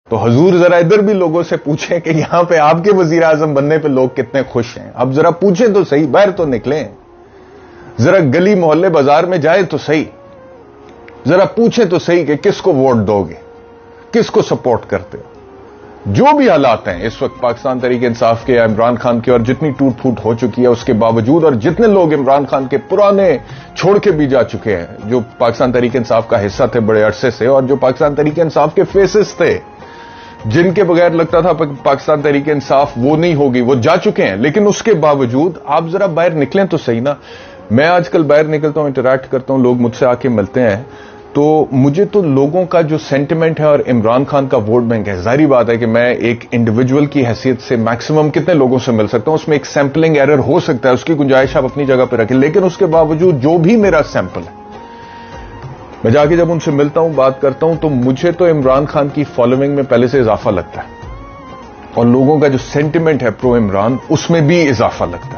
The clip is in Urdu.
تو حضور ذرا ادھر بھی لوگوں سے پوچھیں کہ یہاں پہ آپ کے وزیر اعظم بننے پہ لوگ کتنے خوش ہیں. اب ذرا پوچھیں تو صحیح, باہر تو نکلیں, ذرا گلی محلے بازار میں جائیں تو صحیح, ذرا پوچھیں تو صحیح کہ کس کو ووٹ دو گے, کس کو سپورٹ کرتے ہو. جو بھی حالات ہیں اس وقت پاکستان تحریک انصاف کے یا عمران خان کے, اور جتنی ٹوٹ پھوٹ ہو چکی ہے اس کے باوجود, اور جتنے لوگ عمران خان کے پرانے چھوڑ کے بھی جا چکے ہیں جو پاکستان تحریک انصاف کا حصہ تھے بڑے عرصے سے, اور جو پاکستان تحریک انصاف کے فیسز تھے جن کے بغیر لگتا تھا پاکستان تحریک انصاف وہ نہیں ہوگی, وہ جا چکے ہیں. لیکن اس کے باوجود آپ ذرا باہر نکلیں تو صحیح نا. میں آج کل باہر نکلتا ہوں, انٹریکٹ کرتا ہوں, لوگ مجھ سے آ کے ملتے ہیں, تو مجھے تو لوگوں کا جو سینٹیمنٹ ہے اور عمران خان کا ووٹ بینک ہے, ظاہری بات ہے کہ میں ایک انڈیویجول کی حیثیت سے میکسیمم کتنے لوگوں سے مل سکتا ہوں, اس میں ایک سیمپلنگ ایرر ہو سکتا ہے, اس کی گنجائش آپ اپنی جگہ پہ رکھیں. لیکن اس کے باوجود جو بھی میرا سیمپل ہے, میں جا کے جب ان سے ملتا ہوں, بات کرتا ہوں, تو مجھے تو عمران خان کی فالوئنگ میں پہلے سے اضافہ لگتا ہے, اور لوگوں کا جو سینٹیمنٹ ہے پرو عمران اس میں بھی اضافہ لگتا ہے.